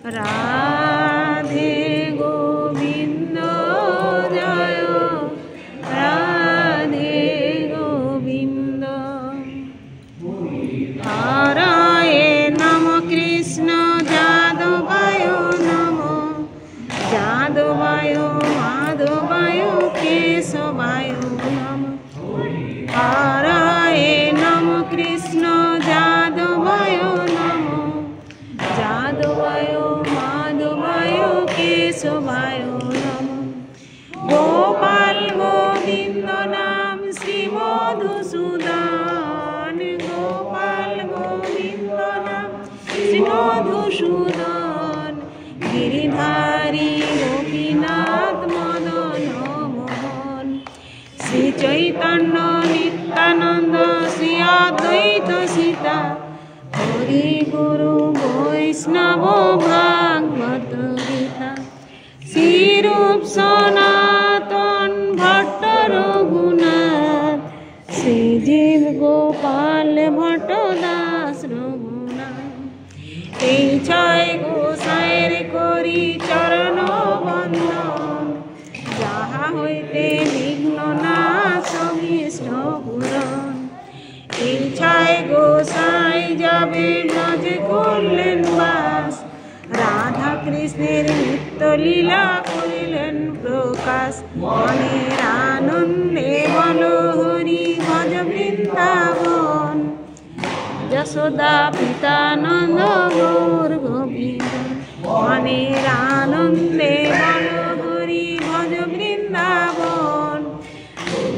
রাধে গোবিন্দ জয় রাধে গোবিন্দ। হরয়ে নম কৃষ্ণ যাদবায় নম, যাদবায় মাধবায় কেশবায় নম। হরয়ে নম কৃষ্ণ যাদবায় নম, যাদবায় মাধবায় কেশবায় নম। গোপাল গোবিন্দ নাম শ্রী মধুসূদন, গোপাল গোবিন্দ নাম শ্রী মধুসূদন। গিরিধারী গোপীনাথ মদন মোহন, শ্রী চৈতন্য নিত্যানন্দ শ্রী অদ্বৈত সীতা। হরি গুরু বৈষ্ণব ভাগবত গীতা। শ্রীরূপ সনাতন ভট্ট রঘুনাথ, শ্রীজীব গোপাল ভট্ট দাস রঘুনাথ। এই ছয় গোসাইয়ের করি চরণ বন্দন, যাহা হইতে বিঘ্ন নাশ অভীষ্ট পূরণ। এই ছয় গোসাই যাবে ব্রজে করলেন বাস, রাধা কৃষ্ণের নিত্য লীলা করিলেন প্রকাশ। মনের আনন্দে বল হরি ভজ বৃন্দাবন, যশোদা পিতানন্দ গৌর গোবিন্দ। মনের আনন্দে বল হরি ভজ বৃন্দাবন,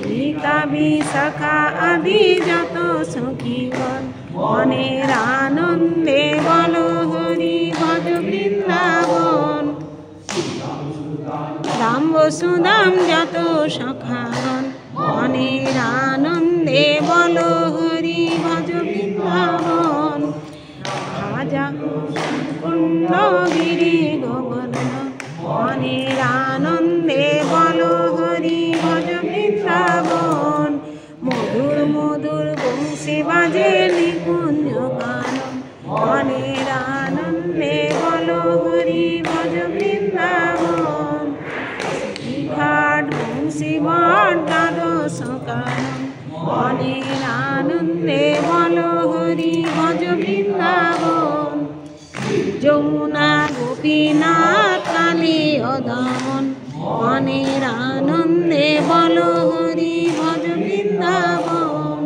গীতা বিশাখা আদি যত সখীগণ। মনের আনন্দে বল হরি ভজ বৃন্দাবন, রাম বসুদাম যত সখাগণ। মনের আনন্দে বল হরি ভজ বৃন্দাবন, খাজা কুণ্ড গিরি গোবর্ধন। মনের আনন্দে বল হরি ভজ বৃন্দাবন, মধুর মধুর বংশী বাজে নিকুঞ্জ গান। মনের আনন্দে বল হরি ভজ বৃন্দাবন, ঘাট বংশী বট দ্বাদশ কানন। মনের আনন্দে বল হরি ভজ বৃন্দাবন, যমুনা গোপীনাথ কালী দমন। মনের আনন্দে বল হরি ভজ বৃন্দাবন,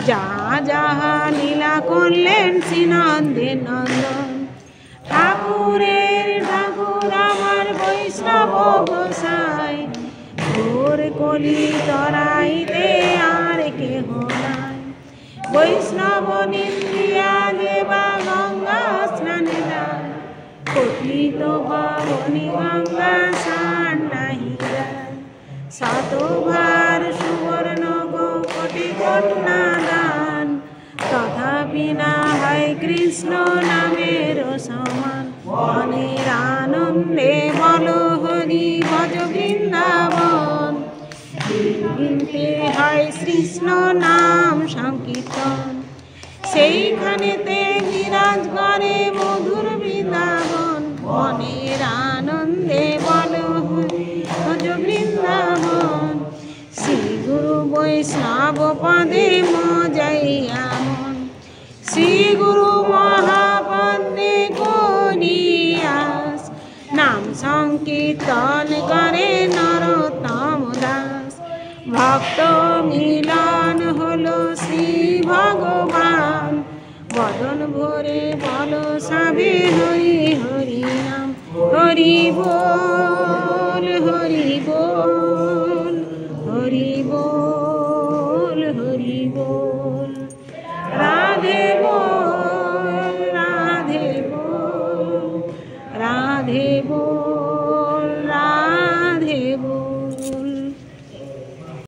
যা যাহা লীলা করলেন শ্রীনন্দে নন্দন। ঠাকুরের ঠাকুর আমার বৈষ্ণব গোসাই, ঘোর কলি তরাইতে আর কেহ নাই। বৈষ্ণব নিন্দিয়া দেবা গঙ্গা স্নানে যায়, পতিত পাবনী গঙ্গা স্নান নাহি যায়। শতভার সুবর্ণ কোটি কন্যা দান, তথাপি না হয় কৃষ্ণ নামের সমান। মনের আনন্দে বল হরি ভজ বৃন্দাবন, গিনতে হয় কৃষ্ণ নাম সংকীর্তন। সেইখানেতে বিরাজ করে মধুর বৃন্দাবন, মনের আনন্দে বল হরি ভজ বৃন্দাবন। শ্রী গুরু বৈষ্ণব পদে মজাইয়া মন, শ্রী গুরু মহাপদে করিয়াস। নাম সংকীর্তন করে নরোত্তম দাস, ভক্ত মিলন হলো শ্রী ভগবান। বদন ভরে বল সবে হরি হরি নাম, হরি বল।